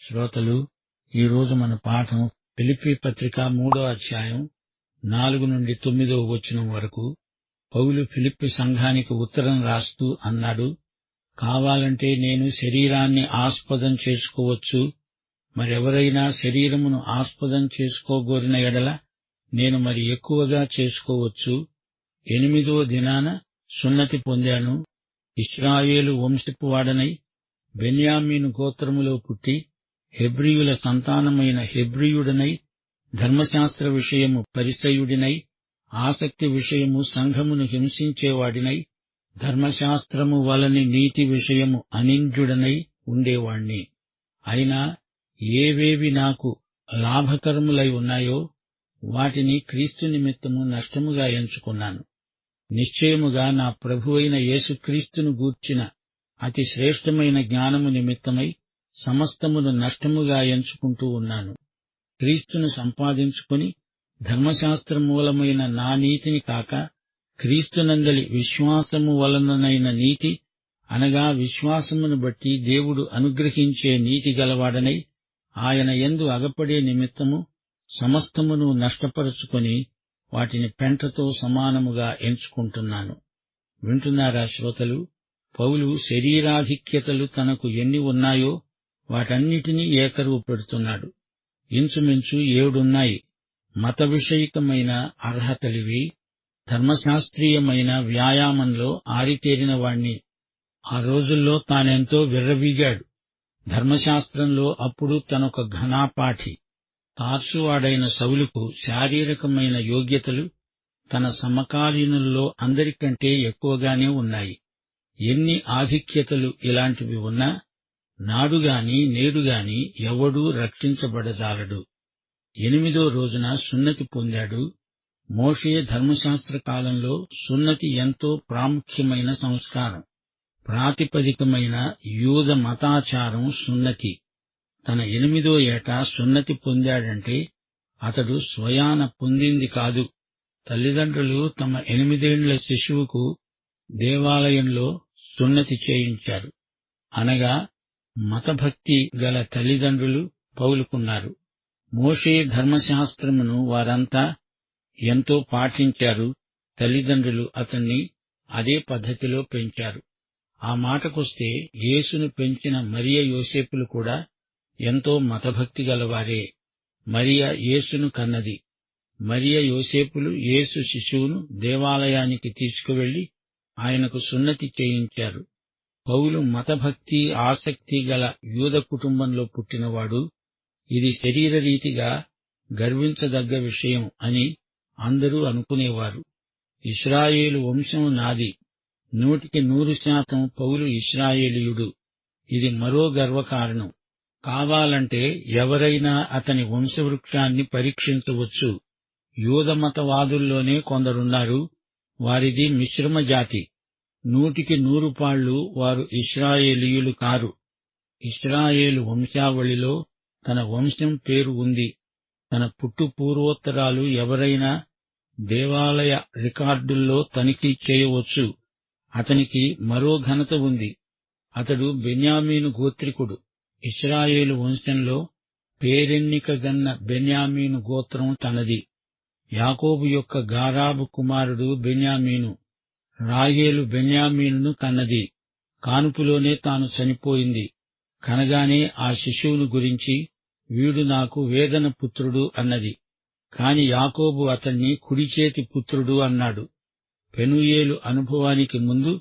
శ్రోతలు, ఈరోజు మన పాఠం ఫిలిప్పీ పత్రిక 3వ అధ్యాయం 4 నుండి 9వ వచనం వరకు. పౌలు ఫిలిప్పీ సంఘానికి ఉత్తరం రాస్తూ అన్నాడు, కావాలంటే నేను శరీరాన్ని ఆస్పదం చేసుకోవచ్చు. మరెవరైనా శరీరమును ఆస్పదం చేసుకోగోరిన ఎడల నేను మరి ఎక్కువగా చేసుకోవచ్చు. 8వ దినాన సున్నతి పొందాను. ఇశ్రాయేలు వంశపు వాడనై బెన్యామీను గోత్రములో పుట్టి హెబ్రీయుల సంతానమైన హెబ్రీయుడనై ధర్మశాస్త్ర విషయము పరిసయ్యుడినై ఆసక్తి విషయము సంఘమును హింసించేవాడినై ధర్మశాస్త్రము వలని నీతి విషయము అనింద్యుడనై ఉండేవాణ్ణి. అయినా ఏవేవి నాకు లాభకరములై ఉన్నాయో వాటిని క్రీస్తు నిమిత్తము నష్టముగా ఎంచుకున్నాను. నిశ్చయముగా నా ప్రభువైన యేసుక్రీస్తును గూర్చిన అతి శ్రేష్టమైన జ్ఞానము నిమిత్తమై సమస్తమును నష్టముగా ఎంచుకుంటూ ఉన్నాను. క్రీస్తును సంపాదించుకుని ధర్మశాస్త్ర మూలమైన నా నీతిని కాక క్రీస్తునందలి విశ్వాసము వలననైన నీతి, అనగా విశ్వాసమును బట్టి దేవుడు అనుగ్రహించే నీతి గలవాడనై ఆయన యందు అగపడే నిమిత్తము సమస్తమును నష్టపరుచుకొని వాటిని పెంటతో సమానముగా ఎంచుకుంటున్నాను. వింటున్నారా శ్రోతలు? పౌలు శరీరాధిక్యతలు తనకు ఎన్ని ఉన్నాయో వాటన్నిటినీ ఏకరువు పెడుతున్నాడు. ఇంచుమించు 7 ఉన్నాయి. మత విషయికమైన అర్హతలివి. ధర్మశాస్త్రీయమైన వ్యాయామంలో ఆరితేరిన వాణ్ణి. ఆ రోజుల్లో తానెంతో విర్రవీగాడు. ధర్మశాస్త్రంలో అప్పుడు తనొక ఘనాపాఠి. తార్సువాడైన సౌలుకు శారీరకమైన యోగ్యతలు తన సమకాలీనుల్లో అందరికంటే ఎక్కువగానే ఉన్నాయి. ఎన్ని ఆధిక్యతలు ఇలాంటివి ఉన్నా నాడుగాని నేడుగాని ఎవడూ రక్షించబడజాలడు. 8వ రోజున సున్నతి పొందాడు. మోషే ధర్మశాస్త్ర కాలంలో సున్నతి ఎంతో ప్రాముఖ్యమైన సంస్కారం. ప్రాతిపదికమైన యూద మతాచారం సున్నతి. తన 8వ ఏట సున్నతి పొందాడంటే అతడు స్వయాన పొందింది కాదు. తల్లిదండ్రులు తమ 8 శిశువుకు దేవాలయంలో సున్నతి చేయించారు. అనగా మతభక్తి గల తల్లిదండ్రులు పౌలుకున్నారు. మోషే ధర్మశాస్త్రమును వారంతా ఎంతో పాటించారు. తల్లిదండ్రులు అతన్ని అదే పద్ధతిలో పెంచారు. ఆ మాటకొస్తే యేసును పెంచిన మరియ యోసేపులు కూడా ఎంతో మతభక్తి గలవారే. మరియ యేసును కన్నది. మరియ యోసేపులు యేసు శిశువును దేవాలయానికి తీసుకువెళ్లి ఆయనకు సున్నతి చేయించారు. పౌలు మతభక్తి ఆసక్తి గల యూద కుటుంబంలో పుట్టినవాడు. ఇది శరీరరీతిగా గర్వించదగ్గ విషయం అని అందరూ అనుకునేవారు. ఇశ్రాయేలు వంశం నాది. 100% పౌలు ఇశ్రాయేలీయుడు. ఇది మరో గర్వకారణం. కావాలంటే ఎవరైనా అతని వంశవృక్షాన్ని పరీక్షించవచ్చు. యూదమతవాదుల్లోనే కొందరున్నారు. వారిది మిశ్రమ జాతి. 100 పాళ్లు వారు ఇశ్రాయేలీయులు కారు. ఇశ్రాయేలు వంశావళిలో తన వంశం పేరు ఉంది. తన పుట్టుపూర్వోత్తరాలు ఎవరైనా దేవాలయ రికార్డుల్లో తనిఖీ చేయవచ్చు. అతనికి మరో ఘనత ఉంది. అతడు బెన్యామీను గోత్రికుడు. ఇశ్రాయేలు వంశంలో పేరెన్నికగన్న బెన్యామీను గోత్రం తనది. యాకోబు యొక్క గారాబు కుమారుడు బెన్యామీను. రాహేలు బెన్యామీనును కన్నది. కానుపులోనే తాను చనిపోయింది. కనగానే ఆ శిశువును గురించి వీడు నాకు వేదన పుత్రుడు అన్నది. కాని యాకోబు అతణ్ణి కుడిచేతి పుత్రుడు అన్నాడు. పెనూయేలు అనుభవానికి ముందు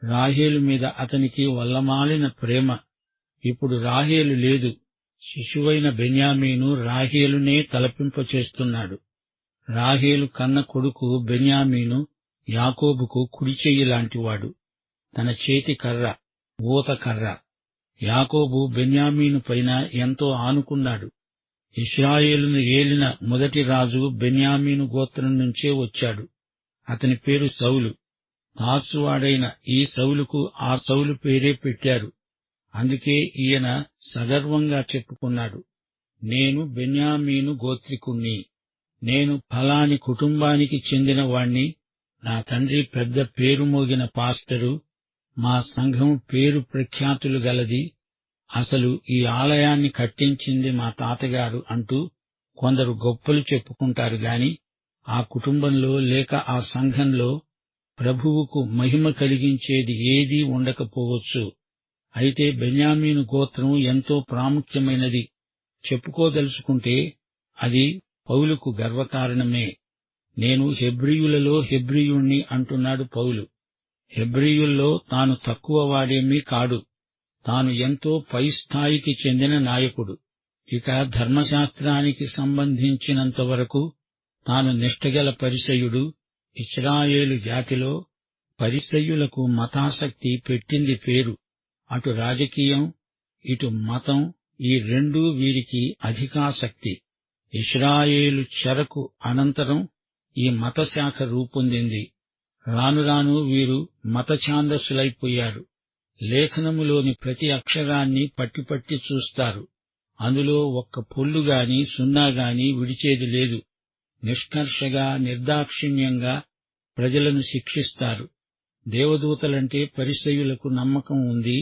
రాహేలు మీద అతనికి వల్లమాలిన ప్రేమ. ఇప్పుడు రాహేలు లేదు. శిశువైన బెన్యామీను రాహేలునే తలపింపచేస్తున్నాడు. రాహేలు కన్న కొడుకు బెన్యామీను యాకోబుకు కుడిచెయ్యి లాంటివాడు. తన చేతి కర్ర, ఊతకర్ర. యాకోబు బెన్యామీను పైన ఎంతో ఆనుకున్నాడు. ఇశ్రాయేలును ఏలిన మొదటి రాజు బెన్యామీను గోత్రం నుంచే వచ్చాడు. అతని పేరు సౌలు. తార్సువాడైన ఈ సౌలుకు ఆ సౌలు పేరే పెట్టారు. అందుకే ఈయన సగర్వంగా చెప్పుకున్నాడు, నేను బెన్యామీను గోత్రికుణ్ణి. నేను ఫలాని కుటుంబానికి చెందిన వాణ్ణి. నా తండ్రి పెద్ద పేరు మోగిన పాస్టరు. మా సంఘం పేరు ప్రఖ్యాతులు గలది. అసలు ఈ ఆలయాన్ని కట్టించింది మా తాతగారు అంటూ కొందరు గొప్పలు చెప్పుకుంటారు గాని ఆ కుటుంబంలో లేక ఆ సంఘంలో ప్రభువుకు మహిమ కలిగించేది ఏదీ ఉండకపోవచ్చు. అయితే బెన్యామీను గోత్రం ఎంతో ప్రాముఖ్యమైనది చెప్పుకోదలుచుకుంటే అది పౌలుకు గర్వకారణమే. నేను హెబ్రీయులలో హెబ్రీయుణ్ణి అంటున్నాడు పౌలు. హెబ్రీయుల్లో తాను తక్కువవాడేమీ కాడు. తాను ఎంతో పై స్థాయికి చెందిన నాయకుడు. ఇక ధర్మశాస్త్రానికి సంబంధించినంతవరకు తాను నిష్ఠగల పరిసయ్యుడు. ఇశ్రాయేలు జాతిలో పరిసయ్యులకు మతాసక్తి పెట్టింది పేరు. అటు రాజకీయం, ఇటు మతం, ఈ రెండూ వీరికి అధికాసక్తి. ఇశ్రాయేలు చెరకు అనంతరం ఈ మతశాఖ రూపొందింది. రాను రాను వీరు మతఛాందసులైపోయారు. లేఖనములోని ప్రతి అక్షరాన్ని పట్టి చూస్తారు. అందులో ఒక్క పొల్లుగాని సున్నాగాని విడిచేది లేదు. నిష్కర్షగా నిర్దాక్షిణ్యంగా ప్రజలను శిక్షిస్తారు. దేవదూతలంటే పరిసయ్యులకు నమ్మకం ఉంది.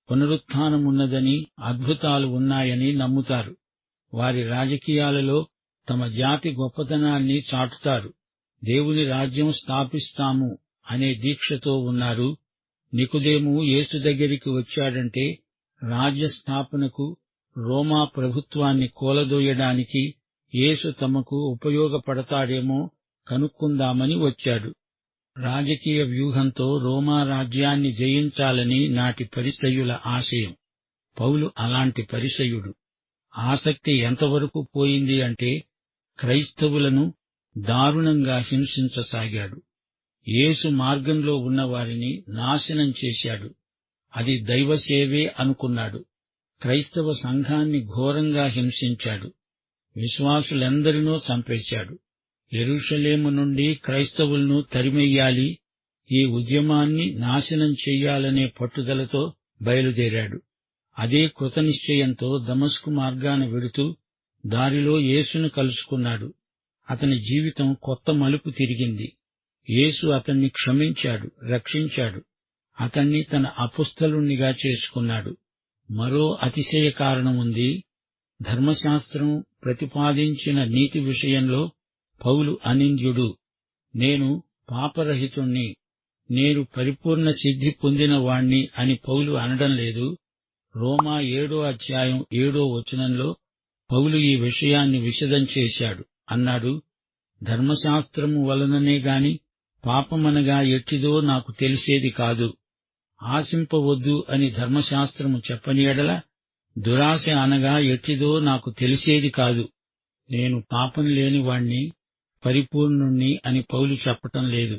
పునరుత్థానమున్నదని, అద్భుతాలు ఉన్నాయని నమ్ముతారు. వారి రాజకీయాలలో తమ జాతి గొప్పతనాన్ని చాటుతారు. దేవుని రాజ్యం స్థాపిస్తాము అనే దీక్షతో ఉన్నారు. నికోదేము యేసు దగ్గరికి వచ్చాడంటే రాజ్య స్థాపనకు, రోమా ప్రభుత్వాన్ని కూలదోయడానికి యేసు తమకు ఉపయోగపడతాడేమో కనుక్కుందామని వచ్చాడు. రాజకీయ వ్యూహంతో రోమా రాజ్యాన్ని జయించాలని నాటి పరిసయ్యుల ఆశయం. పౌలు అలాంటి పరిసయ్యుడు. ఆసక్తి ఎంతవరకు పోయింది అంటే క్రైస్తవులను దారుణంగా హింసించసాగాడు. యేసు మార్గంలో ఉన్నవారిని నాశనం చేశాడు. అది దైవసేవే అనుకున్నాడు. క్రైస్తవ సంఘాన్ని ఘోరంగా హింసించాడు. విశ్వాసులెందరినో చంపేశాడు. యెరూషలేము నుండి క్రైస్తవులను తరిమెయ్యాలి, ఈ ఉద్యమాన్ని నాశనం చెయ్యాలనే పట్టుదలతో బయలుదేరాడు. అదే కృతనిశ్చయంతో దమస్కు మార్గాన వెడుతూ దారిలో యేసును కలుసుకున్నాడు. అతని జీవితం కొత్త మలుపు తిరిగింది. యేసు అతన్ని క్షమించాడు, రక్షించాడు. అతన్ని తన అపుస్తలుణ్ణిగా చేసుకున్నాడు. మరో అతిశయ కారణముంది. ధర్మశాస్త్రం ప్రతిపాదించిన నీతి విషయంలో పౌలు అనింద్యుడు. నేను పాపరహితుణ్ణి, నేను పరిపూర్ణ సిద్ధి పొందినవాణ్ణి అని పౌలు అనడం లేదు. రోమా 7వ అధ్యాయం 7వ వచనంలో పౌలు ఈ విషయాన్ని విశదం చేశాడు. అన్నాడు, ధర్మశాస్త్రము వలననే గాని పాపమనగా ఎట్టిదో నాకు తెలిసేది కాదు. ఆశింపవద్దు అని ధర్మశాస్త్రము చెప్పని ఎడల దురాశ అనగా ఎట్టిదో నాకు తెలిసేది కాదు. నేను పాపం లేనివాణ్ణి, పరిపూర్ణుణ్ణి అని పౌలు చెప్పటం లేదు.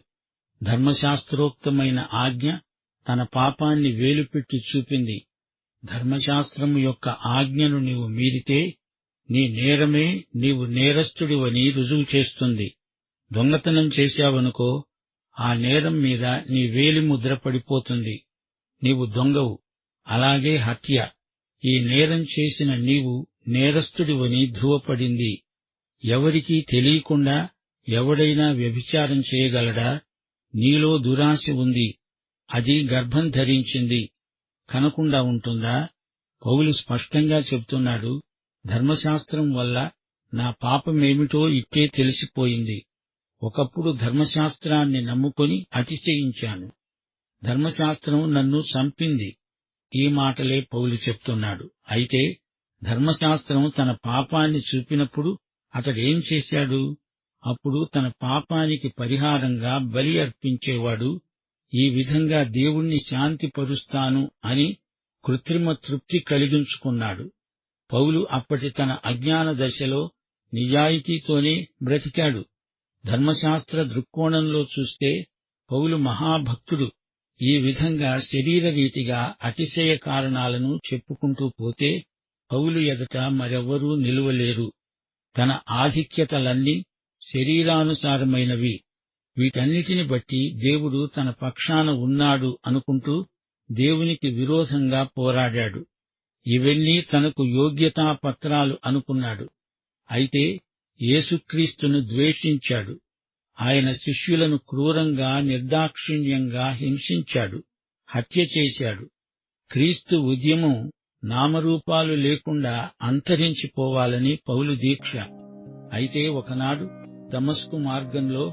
ధర్మశాస్త్రోక్తమైన ఆజ్ఞ తన పాపాన్ని వేలుపెట్టి చూపింది. ధర్మశాస్త్రము యొక్క ఆజ్ఞను నీవు మీరితే నీ నేరమే నీవు నేరస్తుడివని రుజువు చేస్తుంది. దొంగతనం చేశావనుకో, ఆ నేరం మీద నీ వేలి ముద్ర పడిపోతుంది. నీవు దొంగవు. అలాగే హత్య. ఈ నేరం చేసిన నీవు నేరస్తుడివని ధృవపడింది. ఎవరికీ తెలియకుండా ఎవడైనా వ్యభిచారం చేయగలడా? నీలో దురాశ ఉంది, అది గర్భం ధరించింది, కనకుండా ఉంటుందా? పౌలు స్పష్టంగా చెబుతున్నాడు, ధర్మశాస్త్రం వల్ల నా పాపమేమిటో ఇట్టే తెలిసిపోయింది. ఒకప్పుడు ధర్మశాస్త్రాన్ని నమ్ముకొని అతిశయించాను. ధర్మశాస్త్రం నన్ను చంపింది. ఈ మాటలే పౌలు చెప్తున్నాడు. అయితే ధర్మశాస్త్రం తన పాపాన్ని చూపినప్పుడు అతడేం చేశాడు? అప్పుడు తన పాపానికి పరిహారంగా బలి అర్పించేవాడు. ఈ విధంగా దేవుణ్ణి శాంతిపరుస్తాను అని కృత్రిమ తృప్తి కలిగించుకున్నాడు. పౌలు అప్పటి తన అజ్ఞాన దశలో నిజాయితీతోనే బ్రతికాడు. ధర్మశాస్త్ర దృక్కోణంలో చూస్తే పౌలు మహాభక్తుడు. ఈ విధంగా శరీరరీతిగా అతిశయ కారణాలను చెప్పుకుంటూ పోతే పౌలు ఎదుట మరెవ్వరూ నిలువలేరు. తన ఆధిక్యతలన్నీ శరీరానుసారమైనవి. వీటన్నిటిని బట్టి దేవుడు తన పక్షాన ఉన్నాడు అనుకుంటూ దేవునికి విరోధంగా పోరాడాడు. ఇవన్నీ తనకు యోగ్యతాపత్రాలు అనుకున్నాడు. అయితే యేసుక్రీస్తును ద్వేషించాడు. ఆయన శిష్యులను క్రూరంగా, నిర్దాక్షిణ్యంగా హింసించాడు, హత్య చేశాడు. క్రీస్తు ఉద్యమం నామరూపాలు లేకుండా అంతరించిపోవాలని పౌలు దీక్ష. అయితే ఒకనాడు దమస్కు మార్గంలో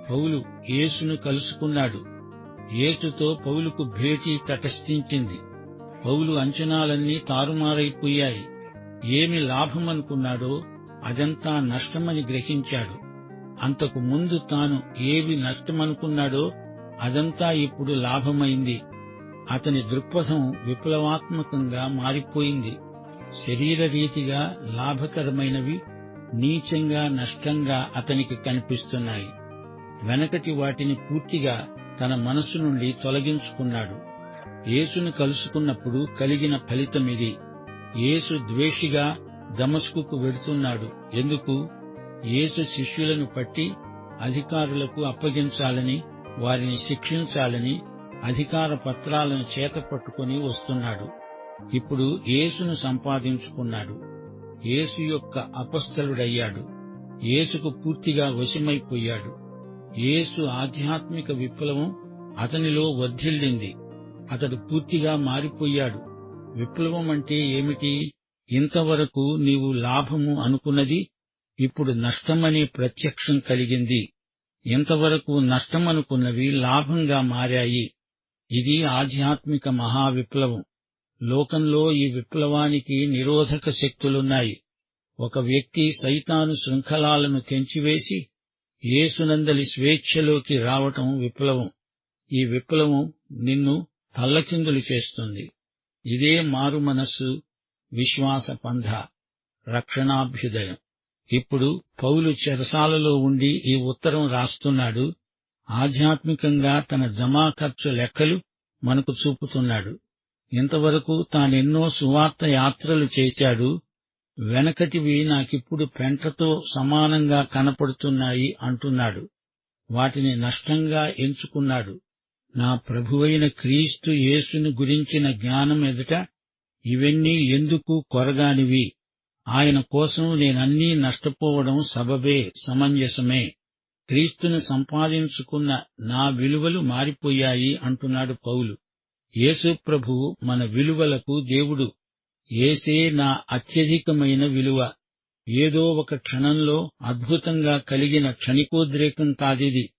పౌలు యేసును కలుసుకున్నాడు. యేసుతో పౌలుకు భేటీ తటస్థించింది. పౌలు అంచనాలన్నీ తారుమారైపోయాయి. ఏమి లాభమనుకున్నాడో అదంతా నష్టమని గ్రహించాడు. అంతకు ముందు తాను ఏవి నష్టమనుకున్నాడో అదంతా ఇప్పుడు లాభమైంది. అతని దృక్పథం విప్లవాత్మకంగా మారిపోయింది. శరీరరీతిగా లాభకరమైనవి నీచంగా, నష్టంగా అతనికి కనిపిస్తున్నాయి. వెనకటి వాటిని పూర్తిగా తన మనస్సు నుండి తొలగించుకున్నాడు. యేసును కలుసుకున్నప్పుడు కలిగిన ఫలితమిది. యేసు ద్వేషిగా దమస్కుకు వెడుతున్నాడు. ఎందుకు? యేసు శిష్యులను పట్టి అధికారులకు అప్పగించాలని, వారిని శిక్షించాలని అధికార పత్రాలను చేతపట్టుకుని వస్తున్నాడు. ఇప్పుడు యేసును సంపాదించుకున్నాడు. యేసు యొక్క అపస్థలుడయ్యాడు. యేసుకు పూర్తిగా వశమైపోయాడు. యేసు ఆధ్యాత్మిక విప్లవం అతనిలో వర్ధిల్లింది. అతడు పూర్తిగా మారిపోయాడు. విప్లవం అంటే ఏమిటి? ఇంతవరకు నీవు లాభము అనుకున్నది ఇప్పుడు నష్టమనే ప్రత్యక్షం కలిగింది. ఇంతవరకు నష్టమనుకున్నవి లాభంగా మారాయి. ఇది ఆధ్యాత్మిక మహావిప్లవం. లోకంలో ఈ విప్లవానికి నిరోధక శక్తులున్నాయి. ఒక వ్యక్తి సైతాను శృంఖలాలను తెంచివేసి యేసునందలి స్వేచ్ఛలోకి రావటం విప్లవం. ఈ విప్లవం నిన్ను తల్లకిందులు చేస్తుంది. ఇదే మారు మనస్సు, విశ్వాస పంథ, రక్షణాభ్యుదయం. ఇప్పుడు పౌలు చెరసాలలో ఉండి ఈ ఉత్తరం రాస్తున్నాడు. ఆధ్యాత్మికంగా తన జమా ఖర్చు లెక్కలు మనకు చూపుతున్నాడు. ఇంతవరకు తానెన్నో సువార్త యాత్రలు చేశాడు. వెనకటివి నాకిప్పుడు పెంటతో సమానంగా కనపడుతున్నాయి అంటున్నాడు. వాటిని నష్టంగా ఎంచుకున్నాడు. నా ప్రభువైన క్రీస్తు యేసును గురించిన జ్ఞానం ఎదుట ఇవన్నీ ఎందుకు కొరగానివి? ఆయన కోసం నేనన్నీ నష్టపోవడం సబబే, సమంజసమే. క్రీస్తును సంపాదించుకున్న నా విలువలు మారిపోయాయి అంటున్నాడు పౌలు. యేసు ప్రభువు మన విలువలకు దేవుడు. యేసే నా అత్యధికమైన విలువ. ఏదో ఒక క్షణంలో అద్భుతంగా కలిగిన క్షణికోద్రేకం కాదిది.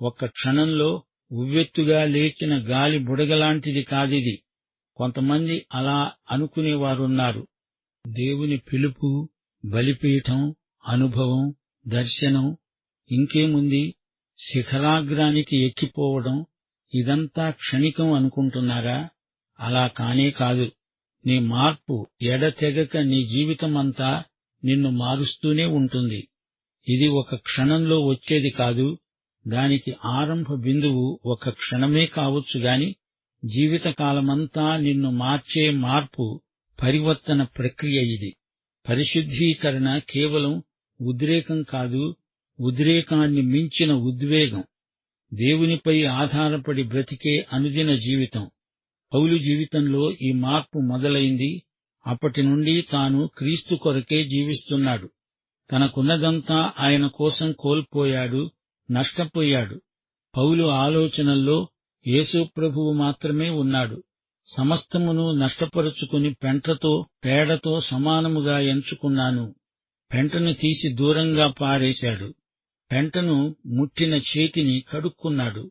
ఒక్క క్షణంలో ఉవ్వెత్తుగా లేచిన గాలి బుడగలాంటిది కాదిది. కొంతమంది అలా అనుకునేవారున్నారు. దేవుని పిలుపు, బలిపీఠం, అనుభవం, దర్శనం, ఇంకేముంది, శిఖరాగ్రానికి ఎక్కిపోవడం, ఇదంతా క్షణికం అనుకుంటున్నారా? అలా కానే కాదు. నీ మార్పు ఎడతెగక నీ జీవితమంతా నిన్ను మారుస్తూనే ఉంటుంది. ఇది ఒక క్షణంలో వచ్చేది కాదు. దానికి ఆరంభ బిందువు ఒక క్షణమే కావచ్చుగాని జీవితకాలమంతా నిన్ను మార్చే మార్పు, పరివర్తన ప్రక్రియ ఇది. పరిశుద్ధీకరణ కేవలం ఉద్రేకం కాదు, ఉద్రేకాన్ని మించిన ఉద్వేగం. దేవునిపై ఆధారపడి బ్రతికే అనుదిన జీవితం. పౌలు జీవితంలో ఈ మార్పు మొదలైంది. అప్పటి నుండి తాను క్రీస్తు కొరకే జీవిస్తున్నాడు. తనకున్నదంతా ఆయన కోసం కోల్పోయాడు, నష్టపోయాడు. పౌలు ఆలోచనల్లో యేసు ప్రభువు మాత్రమే ఉన్నాడు. సమస్తమును నష్టపరుచుకుని పెంటతో, పేడతో సమానముగా ఎంచుకున్నాను. పెంటను తీసి దూరంగా పారేశాడు. పెంటను ముట్టిన చేతిని కడుక్కున్నాడు.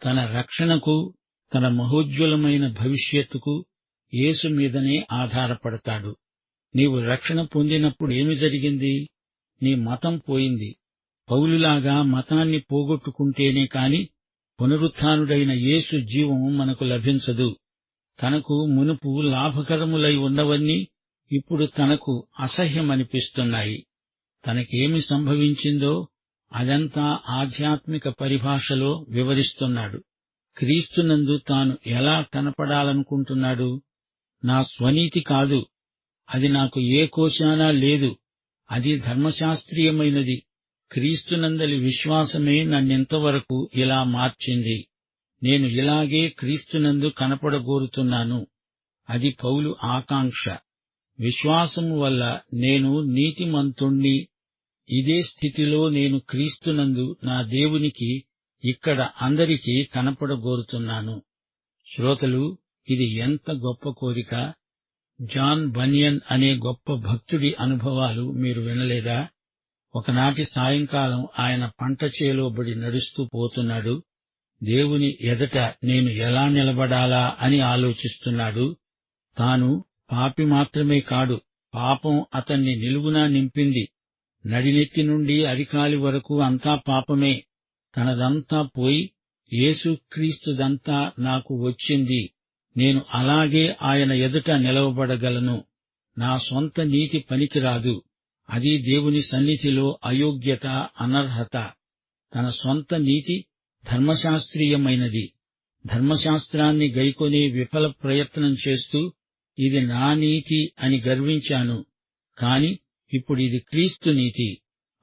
తన రక్షణకు, తన మహోజ్వలమైన భవిష్యత్తుకు యేసు మీదనే ఆధారపడతాడు. నీవు రక్షణ పొందినప్పుడు ఏమి జరిగింది? నీ మతం పోయింది. పౌలులాగా మతాన్ని పోగొట్టుకుంటేనే కాని పునరుత్థానుడైన యేసు జీవం మనకు లభించదు. తనకు మునుపు లాభకరములై ఉన్నవన్నీ ఇప్పుడు తనకు అసహ్యమనిపిస్తున్నాయి. తనకేమి సంభవించిందో అదంతా ఆధ్యాత్మిక పరిభాషలో వివరిస్తున్నాడు. క్రీస్తునందు తాను ఎలా కనపడాలనుకుంటున్నాడు? నా స్వనీతి కాదు, అది నాకు ఏ కోశానా లేదు. అది ధర్మశాస్త్రీయమైనది. క్రీస్తునందలి విశ్వాసమే నన్నింతవరకు ఇలా మార్చింది. నేను ఇలాగే క్రీస్తునందు కనపడగోరుతున్నాను. అది పౌలు ఆకాంక్ష. విశ్వాసము వల్ల నేను నీతిమంతుణ్ణి. ఇదే స్థితిలో నేను క్రీస్తునందు నా దేవునికి ఇక్కడ అందరికీ కనపడగోరుతున్నాను. శ్రోతలు, ఇది ఎంత గొప్ప కోరిక! జాన్ బనియన్ అనే గొప్ప భక్తుడి అనుభవాలు మీరు వినలేదా? ఒకనాటి సాయంకాలం ఆయన పంట చేలోబడి నడుస్తూ పోతున్నాడు. దేవుని ఎదుట నేను ఎలా నిలబడాలా అని ఆలోచిస్తున్నాడు. తాను పాపి మాత్రమే కాడు, పాపం అతన్ని నిలువునా నింపింది. నడినెత్తి నుండి అరికాలి వరకు అంతా పాపమే. తనదంతా పోయి యేసుక్రీస్తుదంతా నాకు వచ్చింది. నేను అలాగే ఆయన ఎదుట నిలవబడగలను. నా సొంత నీతి పనికిరాదు. అది దేవుని సన్నిధిలో అయోగ్యత, అనర్హత. తన సొంత నీతి ధర్మశాస్త్రీయమైనది. ధర్మశాస్త్రాన్ని గైకొనే విఫల ప్రయత్నం చేస్తూ ఇది నా నీతి అని గర్వించాను. కాని ఇప్పుడిది క్రీస్తు నీతి.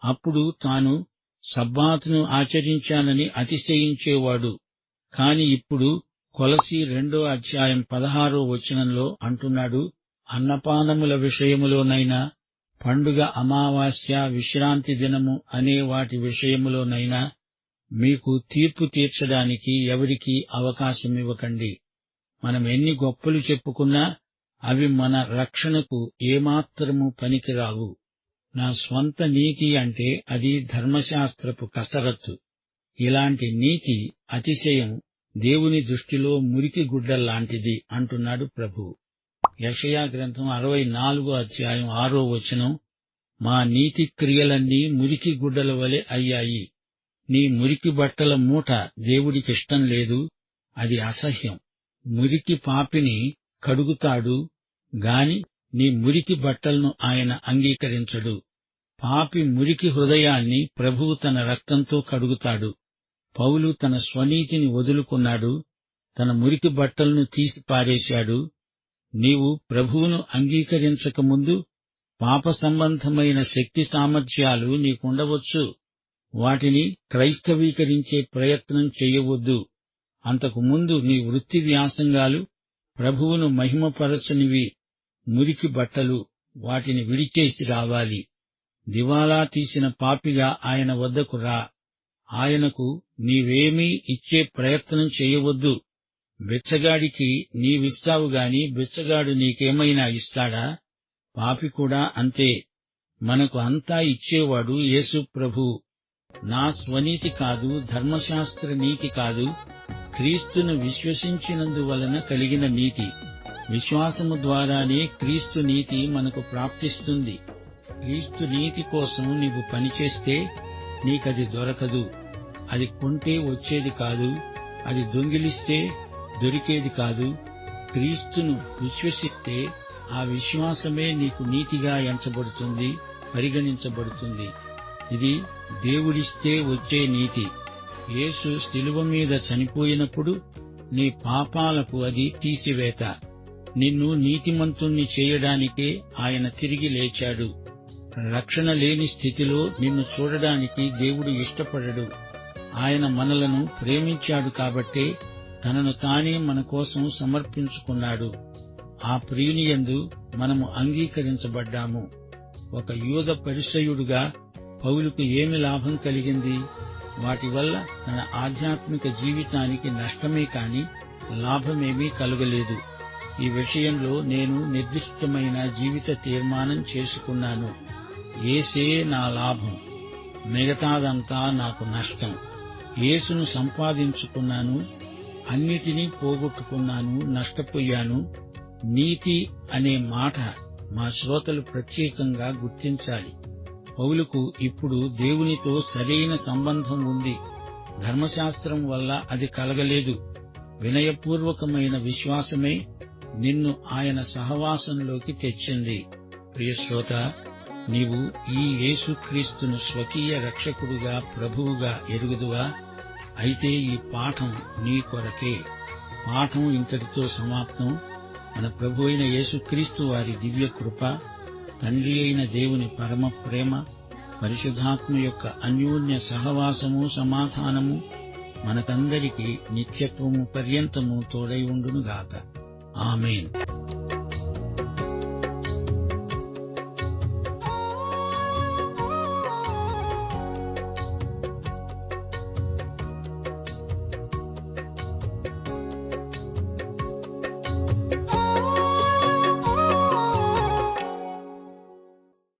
అప్పుడు తాను సబ్బాతును ఆచరించానని అతిశయించేవాడు. కాని ఇప్పుడు కొలసీ 2:16 అంటున్నాడు, అన్నపానముల విషయములోనైనా, పండుగ, అమావాస్య, విశ్రాంతి దినము అనే వాటి విషయములోనైనా మీకు తీర్పు తీర్చడానికి ఎవరికీ అవకాశమివ్వకండి. మనం ఎన్ని గొప్పలు చెప్పుకున్నా అవి మన రక్షణకు ఏమాత్రము పనికిరావు. నా స్వంత నీతి అంటే అది ధర్మశాస్త్రపు కసరత్తు. ఇలాంటి నీతి, అతిశయం దేవుని దృష్టిలో మురికి గుడ్డల్లాంటిది అంటున్నాడు ప్రభు. యెషయా గ్రంథం 64:6 మా నీతి క్రియలన్నీ మురికి గుడ్డల వలె అయ్యాయి. నీ మురికి బట్టల మూట దేవుడికిష్టం లేదు, అది అసహ్యం. మురికి పాపిని కడుగుతాడు గాని నీ మురికి బట్టలను ఆయన అంగీకరించడు. పాపి మురికి హృదయాన్ని ప్రభువు తన రక్తంతో కడుగుతాడు. పౌలు తన స్వనీతిని వదులుకున్నాడు, తన మురికి బట్టలను తీసి పారేశాడు. నీవు ప్రభువును అంగీకరించకముందు పాప సంబంధమైన శక్తి సామర్థ్యాలు నీకుండవచ్చు. వాటిని క్రైస్తవీకరించే ప్రయత్నం చెయ్యవద్దు. అంతకుముందు నీ వృత్తి వ్యాసంగాలు ప్రభువును మహిమపరచనివి. మురికి బట్టలు, వాటిని విడిచేసి రావాలి. దివాలా తీసిన పాపిగా ఆయన వద్దకు రా. ఆయనకు నీవేమీ ఇచ్చే ప్రయత్నం చేయవద్దు. బిచ్చగాడికి నీవిస్తావు గాని బిచ్చగాడు నీకేమైనా ఇస్తాడా? పాపి కూడా అంతే. మనకు అంతా ఇచ్చేవాడు యేసు ప్రభువు. నా స్వనీతి కాదు, ధర్మశాస్త్ర నీతి కాదు, క్రీస్తును విశ్వసించినందువలన కలిగిన నీతి. విశ్వాసము ద్వారానే క్రీస్తు నీతి మనకు ప్రాప్తిస్తుంది. క్రీస్తు నీతి కోసం నీవు పనిచేస్తే నీకది దొరకదు. అది కొంటే వచ్చేది కాదు, అది దొంగిలిస్తే దొరికేది కాదు. క్రీస్తును విశ్వసిస్తే ఆ విశ్వాసమే నీకు నీతిగా ఎంచబడుతుంది, పరిగణించబడుతుంది. ఇది దేవుడిస్తే వచ్చే నీతి. యేసు శిలువ మీద చనిపోయినప్పుడు నీ పాపాలకు అది తీసివేత. నిన్ను నీతిమంతుణ్ణి చేయడానికే ఆయన తిరిగి లేచాడు. రక్షణ లేని స్థితిలో నిన్ను చూడడానికి దేవుడు ఇష్టపడడు. ఆయన మనలను ప్రేమించాడు కాబట్టే తనను తానే మన కోసం సమర్పించుకున్నాడు. ఆ ప్రియునియందు మనము అంగీకరించబడ్డాము. ఒక యూద పరిసయ్యుడుగా పౌలుకు ఏమి లాభం కలిగింది? వాటి వల్ల తన ఆధ్యాత్మిక జీవితానికి నష్టమే కాని లాభమేమీ కలుగలేదు. ఈ విషయంలో నేను నిర్దిష్టమైన జీవిత తీర్మానం చేసుకున్నాను. యేసే నా లాభం, మిగతాదంతా నాకు నష్టం. యేసును సంపాదించుకున్నాను, అన్నిటినీ పోగొట్టుకున్నాను, నష్టపోయాను. నీతి అనే మాట మా శ్రోతలు ప్రత్యేకంగా గుర్తించాలి. పౌలుకు ఇప్పుడు దేవునితో సరైన సంబంధం ఉంది. ధర్మశాస్త్రం వల్ల అది కలగలేదు. వినయపూర్వకమైన విశ్వాసమే నిన్ను ఆయన సహవాసంలోకి తెచ్చింది. ప్రియశ్రోత, నీవు ఈ యేసుక్రీస్తును స్వకీయ రక్షకుడుగా, ప్రభువుగా ఎరుగుదువా? అయితే ఈ పాఠం నీ కొరకే. పాఠం ఇంతటితో సమాప్తం. మన ప్రభు అయిన యేసుక్రీస్తు వారి దివ్య కృప, తండ్రి అయిన దేవుని పరమ ప్రేమ, పరిశుద్ధాత్మ యొక్క అన్యోన్య సహవాసము, సమాధానము మనకందరికీ నిత్యత్వము పర్యంతము తోడై ఉండునుగాక. ఆమేన్.